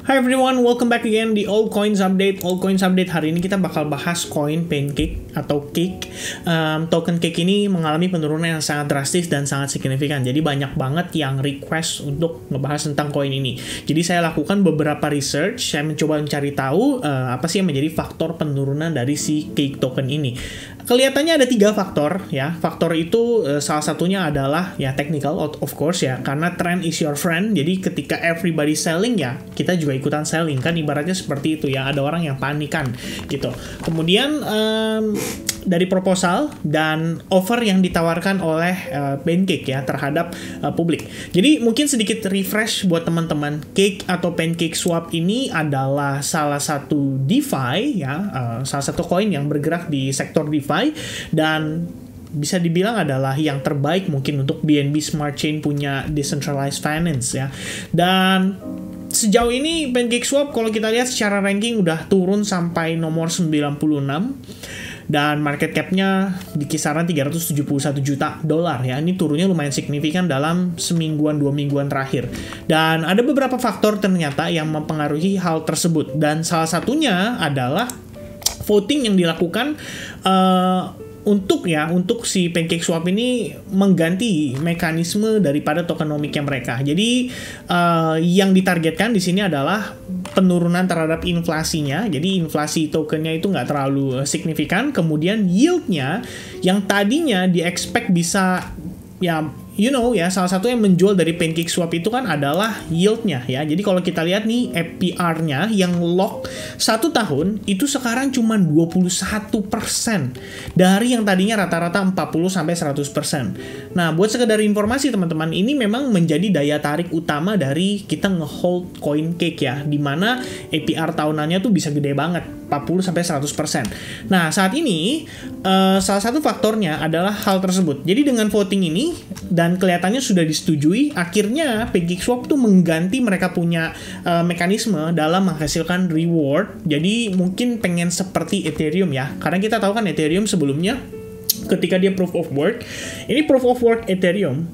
Hi everyone, welcome back again di All Coins Update. All Coins Update hari ini kita bakal bahas koin Pancake atau Cake. Token Cake ini mengalami penurunan yang sangat drastis dan sangat signifikan. Jadi banyak banget yang request untuk ngebahas tentang koin ini. Jadi saya lakukan beberapa research, saya mencoba mencari tahu apa sih yang menjadi faktor penurunan dari si Cake token ini. Kelihatannya ada 3 faktor ya. Faktor itu salah satunya adalah ya technical of course ya, karena trend is your friend. Jadi ketika everybody selling ya, kita juga ikutan selling kan, ibaratnya seperti itu ya. Ada orang yang panikan gitu. Kemudian dari proposal dan offer yang ditawarkan oleh Pancake ya terhadap publik. Jadi mungkin sedikit refresh buat teman-teman. Cake atau Pancake Swap ini adalah salah satu DeFi ya, salah satu koin yang bergerak di sektor DeFi dan bisa dibilang adalah yang terbaik mungkin untuk BNB Smart Chain punya decentralized finance ya. Dan sejauh ini PancakeSwap kalau kita lihat secara ranking udah turun sampai nomor 96 dan market cap-nya di kisaran 371 juta dolar ya. Ini turunnya lumayan signifikan dalam semingguan 2 mingguan terakhir. Dan ada beberapa faktor ternyata yang mempengaruhi hal tersebut, dan salah satunya adalah voting yang dilakukan untuk si PancakeSwap ini mengganti mekanisme daripada tokenomiknya mereka. Jadi yang ditargetkan di sini adalah penurunan terhadap inflasinya. Jadi inflasi tokennya itu nggak terlalu signifikan. Kemudian yieldnya yang tadinya di-expect bisa ya, salah satu yang menjual dari PancakeSwap itu kan adalah yieldnya ya. Jadi kalau kita lihat nih APR-nya yang lock 1 tahun itu sekarang cuma 21% dari yang tadinya rata-rata 40-100%. Nah, buat sekedar informasi teman-teman, ini memang menjadi daya tarik utama dari kita ngehold coin Cake ya, dimana APR tahunannya tuh bisa gede banget, 40-100%. Nah, saat ini salah satu faktornya adalah hal tersebut. Jadi dengan voting ini dan kelihatannya sudah disetujui, akhirnya PancakeSwap tuh mengganti mereka punya mekanisme dalam menghasilkan reward. Jadi mungkin pengen seperti Ethereum ya, karena kita tahu kan Ethereum sebelumnya ketika dia proof of work, ini proof of work Ethereum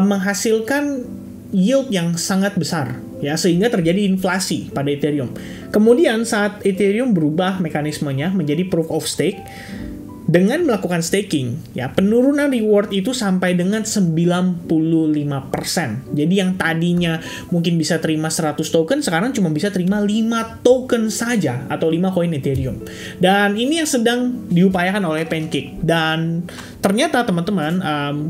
menghasilkan yield yang sangat besar ya, sehingga terjadi inflasi pada Ethereum. Kemudian saat Ethereum berubah mekanismenya menjadi proof of stake, dengan melakukan staking, ya penurunan reward itu sampai dengan 95%. Jadi yang tadinya mungkin bisa terima 100 token, sekarang cuma bisa terima 5 token saja, atau 5 koin Ethereum. Dan ini yang sedang diupayakan oleh Pancake. Dan ternyata teman-teman,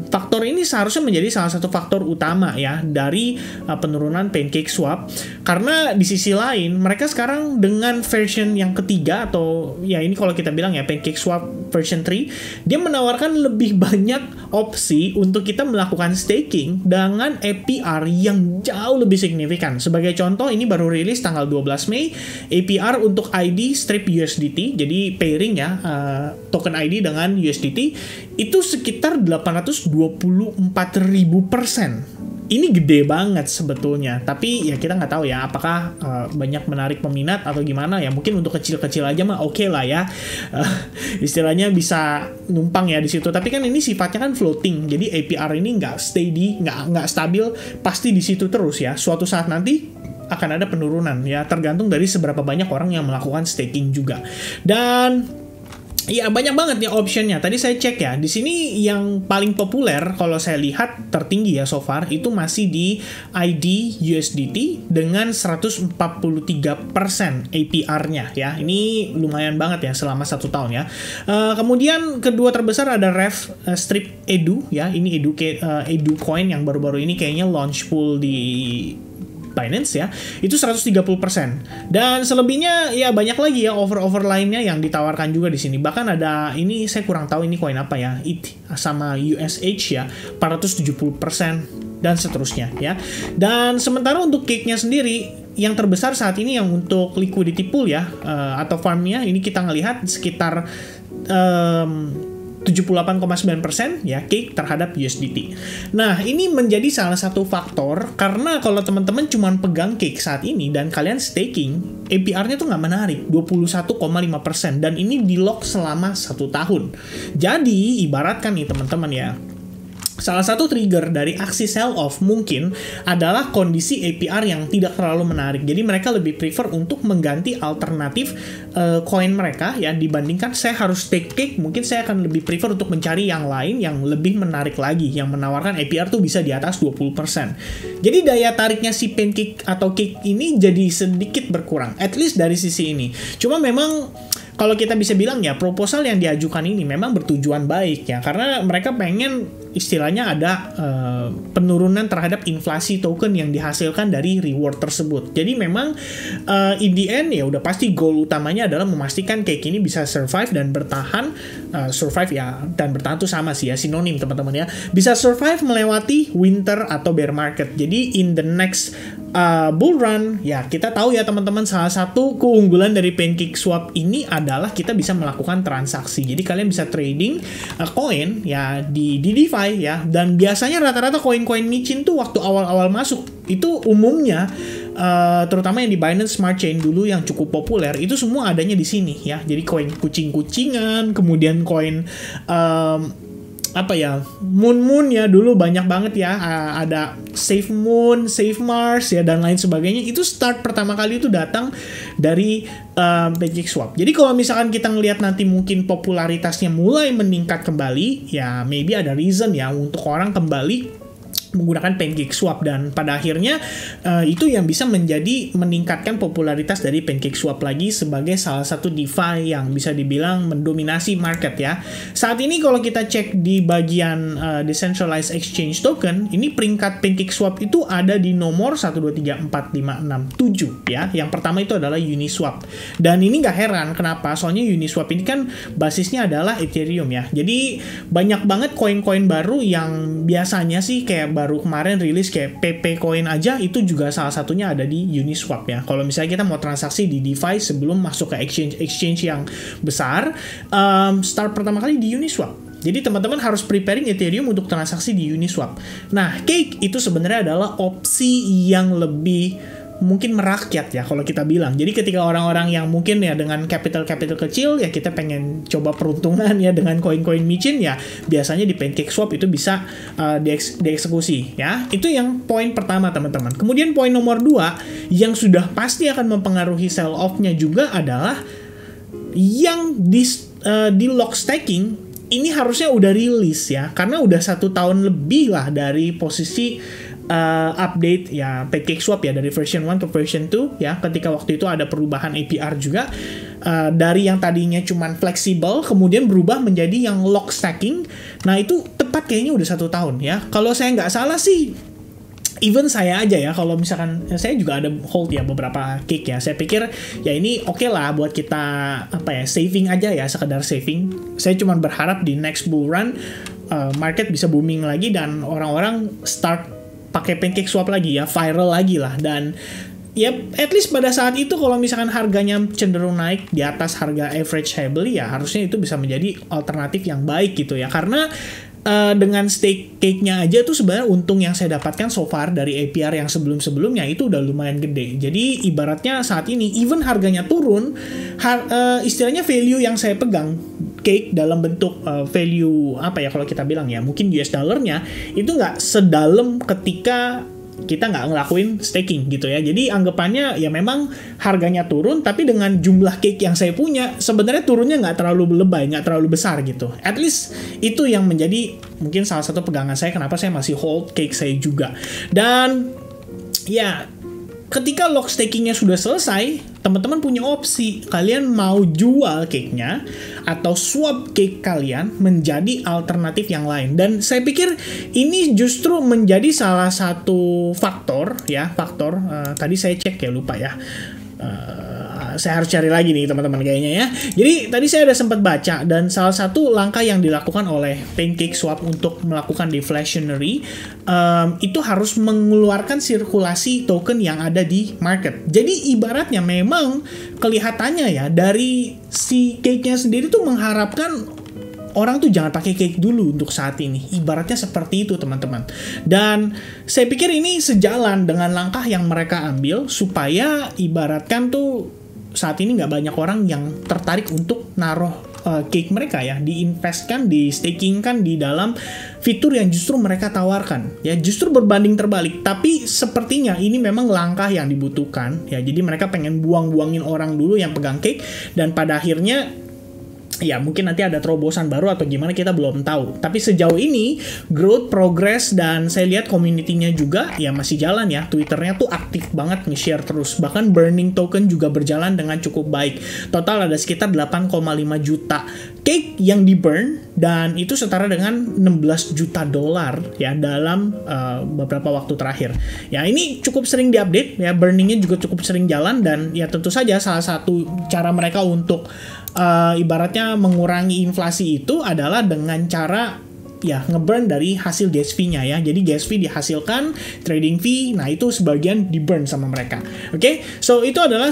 faktor ini seharusnya menjadi salah satu faktor utama ya dari penurunan PancakeSwap. Karena di sisi lain, mereka sekarang dengan version yang ketiga, atau ya ini kalau kita bilang ya PancakeSwap version 3, dia menawarkan lebih banyak opsi untuk kita melakukan staking dengan APR yang jauh lebih signifikan. Sebagai contoh, ini baru rilis tanggal 12 Mei, APR untuk ID strip USDT, jadi pairing ya, token ID dengan USDT, itu sekitar 824.000%. Ini gede banget sebetulnya, tapi ya kita nggak tahu ya apakah banyak menarik peminat atau gimana ya. Mungkin untuk kecil-kecil aja mah oke lah ya, istilahnya bisa numpang ya di situ. Tapi kan ini sifatnya kan floating, jadi APR ini nggak steady, nggak stabil, pasti di situ terus ya. Suatu saat nanti akan ada penurunan ya, tergantung dari seberapa banyak orang yang melakukan staking juga. Dan ya banyak banget ya optionnya. Tadi saya cek ya, di sini yang paling populer kalau saya lihat tertinggi ya so far itu masih di ID USDT dengan 143% APR-nya ya. Ini lumayan banget ya selama 1 tahun ya. Kemudian kedua terbesar ada Rev Strip Edu ya. Ini Edu coin yang baru-baru ini kayaknya launch pool di Binance ya, itu 130%. Dan selebihnya ya banyak lagi ya offer lainnya yang ditawarkan juga di sini. Bahkan ada ini saya kurang tahu ini koin apa ya, ETH sama USH ya, 470% dan seterusnya ya. Dan sementara untuk Cake-nya sendiri yang terbesar saat ini yang untuk liquidity pool ya, atau farm-nya ini kita ngelihat sekitar 78,9% ya Cake terhadap USDT. Nah, ini menjadi salah satu faktor karena kalau teman-teman cuma pegang Cake saat ini dan kalian staking, APR-nya tuh nggak menarik, 21,5%, dan ini di lock selama 1 tahun. Jadi, ibaratkan nih teman-teman ya, Salah satu trigger dari aksi sell off mungkin adalah kondisi APR yang tidak terlalu menarik. Jadi mereka lebih prefer untuk mengganti alternatif koin mereka ya, dibandingkan saya harus take cake, mungkin saya akan lebih prefer untuk mencari yang lain yang lebih menarik lagi, yang menawarkan APR tuh bisa di atas 20%. Jadi daya tariknya si Pancake atau Cake ini jadi sedikit berkurang, at least dari sisi ini. Cuma memang kalau kita bisa bilang ya, proposal yang diajukan ini memang bertujuan baik ya, karena mereka pengen istilahnya ada penurunan terhadap inflasi token yang dihasilkan dari reward tersebut. Jadi memang in the end ya udah pasti goal utamanya adalah memastikan Cake ini bisa survive dan bertahan. Survive ya dan bertahan tuh sama sih ya, sinonim teman-teman ya. Bisa survive melewati winter atau bear market. Jadi in the next bull run ya, kita tahu ya teman-teman, salah satu keunggulan dari PancakeSwap ini adalah kita bisa melakukan transaksi. Jadi kalian bisa trading koin ya di DeFi ya, dan biasanya rata-rata koin-koin micin tuh waktu awal-awal masuk itu umumnya terutama yang di Binance Smart Chain dulu yang cukup populer itu semua adanya di sini ya. Jadi koin kucing-kucingan, kemudian koin apa ya, moon ya dulu banyak banget ya, ada Safe Moon, Safe Mars ya dan lain sebagainya. Itu start pertama kali itu datang dari PancakeSwap. Jadi kalau misalkan kita ngelihat nanti mungkin popularitasnya mulai meningkat kembali ya, maybe ada reason ya untuk orang kembali menggunakan PancakeSwap, dan pada akhirnya itu yang bisa meningkatkan popularitas dari PancakeSwap lagi sebagai salah satu DeFi yang bisa dibilang mendominasi market ya. Saat ini kalau kita cek di bagian decentralized exchange token, ini peringkat PancakeSwap itu ada di nomor 1, 2, 3, 4, 5, 6, 7 ya. Yang pertama itu adalah Uniswap, dan ini nggak heran kenapa, soalnya Uniswap ini kan basisnya adalah Ethereum ya. Jadi banyak banget koin-koin baru yang biasanya sih kayak baru kemarin rilis kayak PP Coin aja, itu juga salah satunya ada di Uniswap ya. Kalau misalnya kita mau transaksi di DeFi sebelum masuk ke exchange yang besar, start pertama kali di Uniswap. Jadi teman-teman harus preparing Ethereum untuk transaksi di Uniswap. Nah, Cake itu sebenarnya adalah opsi yang lebih mungkin merakyat ya kalau kita bilang. Jadi ketika orang-orang yang mungkin ya dengan capital kecil ya, kita pengen coba peruntungan ya dengan koin-koin micin ya, biasanya di PancakeSwap itu bisa dieksekusi ya. Itu yang poin pertama teman-teman. Kemudian poin nomor 2 yang sudah pasti akan mempengaruhi sell off-nya juga adalah yang di lock staking ini harusnya udah rilis ya, karena udah 1 tahun lebih lah dari posisi update ya PancakeSwap ya, dari version 1 ke version 2 ya, ketika waktu itu ada perubahan APR juga, dari yang tadinya cuman fleksibel kemudian berubah menjadi yang lock stacking. Nah itu tepat kayaknya udah 1 tahun ya, kalau saya nggak salah sih. Even saya aja ya, kalau misalkan saya juga ada hold ya beberapa Cake ya, saya pikir ya ini oke lah buat kita apa ya, saving aja ya, sekedar saving. Saya cuma berharap di next bull run market bisa booming lagi dan orang-orang start pakai PancakeSwap lagi ya, viral lagi lah, dan ya at least pada saat itu kalau misalkan harganya cenderung naik di atas harga average Huobi ya, harusnya itu bisa menjadi alternatif yang baik gitu ya, karena dengan stake Cake-nya aja tuh sebenarnya untung yang saya dapatkan so far dari APR yang sebelum-sebelumnya itu udah lumayan gede. Jadi ibaratnya saat ini even harganya turun, istilahnya value yang saya pegang Cake dalam bentuk value apa ya kalau kita bilang ya, mungkin US dollarnya itu nggak sedalam ketika kita nggak ngelakuin staking gitu ya. Jadi anggapannya ya memang harganya turun, tapi dengan jumlah Cake yang saya punya sebenarnya turunnya nggak terlalu lebay, nggak terlalu besar gitu. At least itu yang menjadi mungkin salah satu pegangan saya kenapa saya masih hold Cake saya juga. Dan ya ketika lock stakingnya sudah selesai, teman-teman punya opsi, kalian mau jual Cake-nya atau swap Cake kalian menjadi alternatif yang lain. Dan saya pikir ini justru menjadi salah satu faktor ya, tadi saya cek ya, lupa ya. Saya harus cari lagi nih teman-teman kayaknya ya. Jadi tadi saya ada sempat baca, dan salah satu langkah yang dilakukan oleh PancakeSwap untuk melakukan deflationary itu harus mengeluarkan sirkulasi token yang ada di market. Jadi ibaratnya memang kelihatannya ya dari si Cake-nya sendiri tuh mengharapkan orang tuh jangan pakai Cake dulu untuk saat ini. Ibaratnya seperti itu teman-teman. Dan saya pikir ini sejalan dengan langkah yang mereka ambil supaya ibaratkan tuh saat ini nggak banyak orang yang tertarik untuk naruh cake mereka ya, diinvestkan, di stakingkan di dalam fitur yang justru mereka tawarkan ya, justru berbanding terbalik. Tapi sepertinya ini memang langkah yang dibutuhkan ya, jadi mereka pengen buang-buangin orang dulu yang pegang cake, dan pada akhirnya ya mungkin nanti ada terobosan baru atau gimana, kita belum tahu. Tapi sejauh ini growth, progress, dan saya lihat community-nya juga ya masih jalan ya. Twitternya tuh aktif banget nge-share terus. Bahkan burning token juga berjalan dengan cukup baik. Total ada sekitar 8,5 juta cake yang di-burn, dan itu setara dengan 16 juta dolar ya dalam beberapa waktu terakhir. Ya ini cukup sering diupdate ya, burningnya juga cukup sering jalan, dan ya tentu saja salah satu cara mereka untuk ibaratnya mengurangi inflasi itu adalah dengan cara ya ngeburn dari hasil gas fee-nya ya. Jadi gas fee dihasilkan, trading fee, nah itu sebagian di-burn sama mereka. Oke, so itu adalah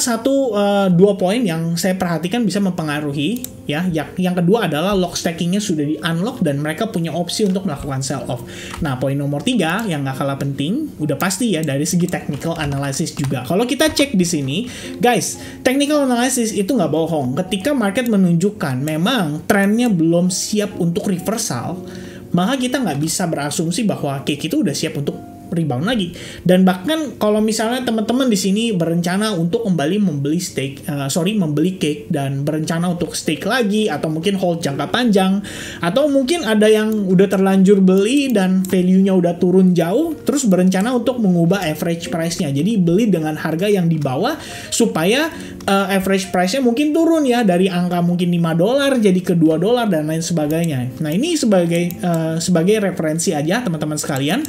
dua poin yang saya perhatikan bisa mempengaruhi ya. Yang kedua adalah lock stackingnya sudah di-unlock dan mereka punya opsi untuk melakukan sell off. Nah, poin nomor 3 yang gak kalah penting, udah pasti ya dari segi technical analysis juga. Kalau kita cek di sini, guys, technical analysis itu nggak bohong. Ketika market menunjukkan memang trennya belum siap untuk reversal, maka kita nggak bisa berasumsi bahwa cake itu udah siap untuk rebound lagi. Dan bahkan kalau misalnya teman-teman di sini berencana untuk kembali membeli cake dan berencana untuk stake lagi, atau mungkin hold jangka panjang, atau mungkin ada yang udah terlanjur beli dan value-nya udah turun jauh, terus berencana untuk mengubah average price-nya. Jadi beli dengan harga yang di bawah supaya average price-nya mungkin turun ya, dari angka mungkin $5 jadi ke $2 dan lain sebagainya. Nah, ini sebagai referensi aja teman-teman sekalian.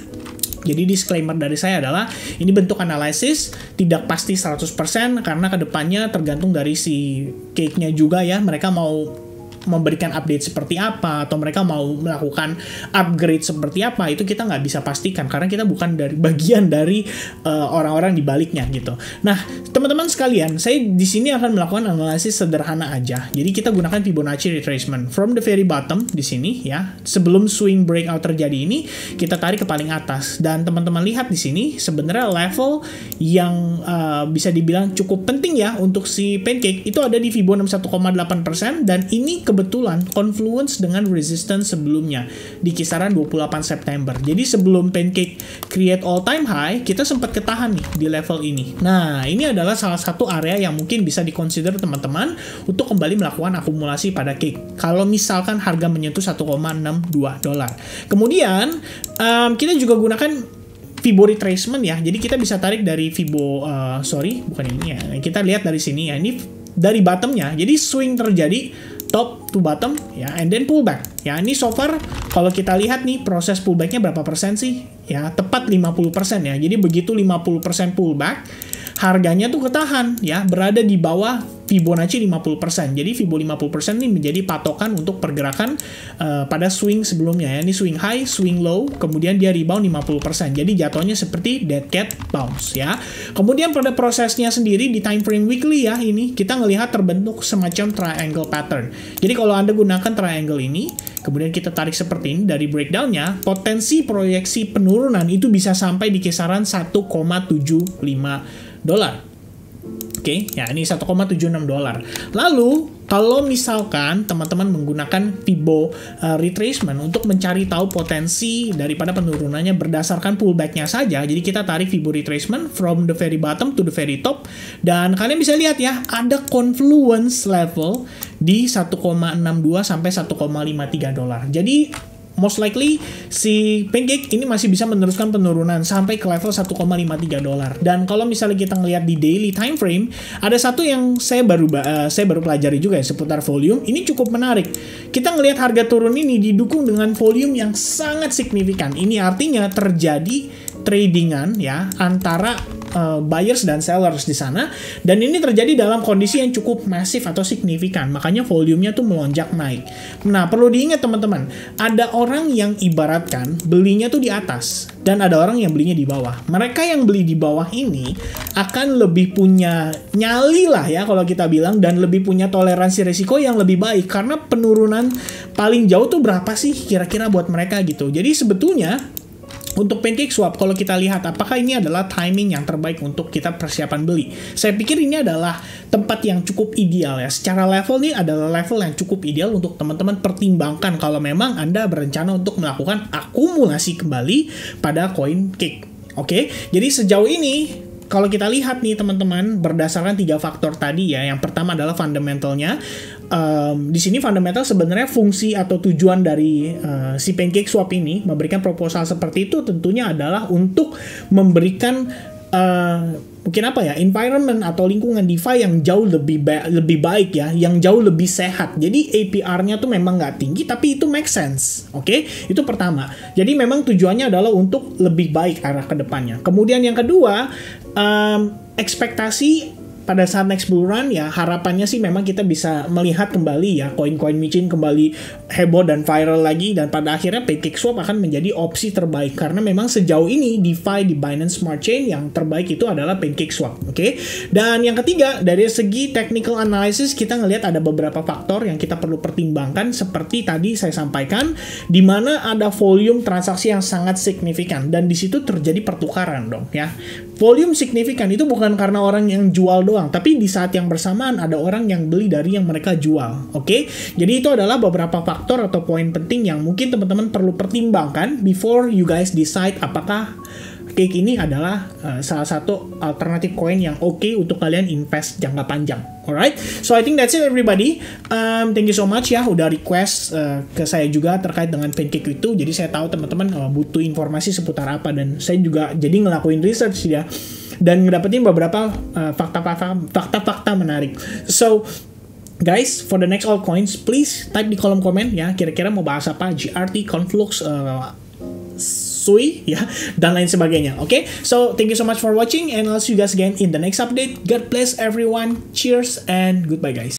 Jadi disclaimer dari saya adalah ini bentuk analisis, tidak pasti 100% karena kedepannya tergantung dari si cake-nya juga ya. Mereka mau memberikan update seperti apa, atau mereka mau melakukan upgrade seperti apa, itu kita nggak bisa pastikan karena kita bukan dari bagian dari orang-orang di baliknya gitu. Nah, teman-teman sekalian, saya di sini akan melakukan analisis sederhana aja. Jadi kita gunakan Fibonacci retracement from the very bottom di sini ya. Sebelum swing breakout terjadi ini, kita tarik ke paling atas, dan teman-teman lihat di sini sebenarnya level yang bisa dibilang cukup penting ya untuk si pancake itu ada di Fibonacci 61,8%, dan ini kebetulan confluence dengan resistance sebelumnya di kisaran 28 September. Jadi sebelum pancake create all time high, kita sempat ketahan nih di level ini. Nah, ini adalah salah satu area yang mungkin bisa dikonsider teman-teman untuk kembali melakukan akumulasi pada cake. Kalau misalkan harga menyentuh $1,62. Kemudian kita juga gunakan Fibo retracement ya. Jadi kita bisa tarik dari Fibo bukan ini ya. Kita lihat dari sini ya. Ini dari bottomnya. Jadi swing terjadi top to bottom ya, and then pullback ya. Ini so far kalau kita lihat nih proses pullbacknya berapa persen sih ya, tepat 50% ya. Jadi begitu 50% pullback, harganya tuh ketahan ya, berada di bawah Fibonacci 50%. Jadi Fibo 50% ini menjadi patokan untuk pergerakan pada swing sebelumnya ya. Ini swing high, swing low, kemudian dia rebound 50%. Jadi jatuhnya seperti dead cat bounce ya. Kemudian pada prosesnya sendiri di time frame weekly ya, ini kita ngelihat terbentuk semacam triangle pattern. Jadi kalau Anda gunakan triangle ini, kemudian kita tarik seperti ini dari breakdownnya, potensi proyeksi penurunan itu bisa sampai di kisaran $1,75. Oke, ya ini $1,76. Lalu, kalau misalkan teman-teman menggunakan Fibo retracement untuk mencari tahu potensi daripada penurunannya berdasarkan pullback-nya saja, jadi kita tarik Fibo retracement from the very bottom to the very top, dan kalian bisa lihat ya, ada confluence level di 1,62 sampai $1,53. Jadi most likely si pancake ini masih bisa meneruskan penurunan sampai ke level $1,53. Dan kalau misalnya kita ngelihat di daily time frame, ada satu yang saya baru pelajari juga ya seputar volume. Ini cukup menarik. Kita ngelihat harga turun ini didukung dengan volume yang sangat signifikan. Ini artinya terjadi tradingan ya antara buyers dan sellers di sana, dan ini terjadi dalam kondisi yang cukup masif atau signifikan, makanya volumenya tuh melonjak naik. Nah, perlu diingat teman-teman, ada orang yang ibaratkan belinya tuh di atas dan ada orang yang belinya di bawah. Mereka yang beli di bawah ini akan lebih punya nyali lah ya kalau kita bilang, dan lebih punya toleransi risiko yang lebih baik karena penurunan paling jauh tuh berapa sih kira-kira buat mereka gitu. Jadi sebetulnya Untuk PancakeSwap, kalau kita lihat apakah ini adalah timing yang terbaik untuk kita persiapan beli. Saya pikir ini adalah tempat yang cukup ideal ya. Secara level ini adalah level yang cukup ideal untuk teman-teman pertimbangkan kalau memang Anda berencana untuk melakukan akumulasi kembali pada CoinCake. Oke, jadi sejauh ini kalau kita lihat nih teman-teman, berdasarkan 3 faktor tadi ya. Yang pertama adalah fundamentalnya. Di sini fundamental sebenarnya fungsi atau tujuan dari si PancakeSwap ini memberikan proposal seperti itu tentunya adalah untuk memberikan mungkin apa ya, environment atau lingkungan DeFi yang jauh lebih baik ya, yang jauh lebih sehat. Jadi APR-nya tuh memang nggak tinggi, tapi itu make sense. Oke, itu pertama. Jadi memang tujuannya adalah untuk lebih baik arah ke depannya. Kemudian yang kedua, ekspektasi pada saat next bull run ya, harapannya sih memang kita bisa melihat kembali ya koin-koin micin kembali heboh dan viral lagi, dan pada akhirnya PancakeSwap akan menjadi opsi terbaik karena memang sejauh ini DeFi di Binance Smart Chain yang terbaik itu adalah PancakeSwap. Oke. Dan yang ketiga, dari segi technical analysis kita ngelihat ada beberapa faktor yang kita perlu pertimbangkan seperti tadi saya sampaikan, di mana ada volume transaksi yang sangat signifikan dan di situ terjadi pertukaran dong ya. Volume signifikan itu bukan karena orang yang jual doang, tapi di saat yang bersamaan ada orang yang beli dari yang mereka jual. Oke? Jadi itu adalah beberapa faktor atau poin penting yang mungkin teman-teman perlu pertimbangkan before you guys decide apakah Cake ini adalah salah satu alternatif koin yang oke untuk kalian invest jangka panjang. Alright, so I think that's it everybody. Thank you so much ya udah request ke saya juga terkait dengan Pancake itu. Jadi saya tahu teman-teman butuh informasi seputar apa, dan saya juga jadi ngelakuin research ya dan ngedapetin beberapa fakta-fakta menarik. So guys, for the next altcoins, please type di kolom komen ya, kira-kira mau bahas apa, GRT, Conflux, Sui ya, dan lain sebagainya. Okay, so thank you so much for watching and I'll see you guys again in the next update. God bless everyone. Cheers and goodbye guys.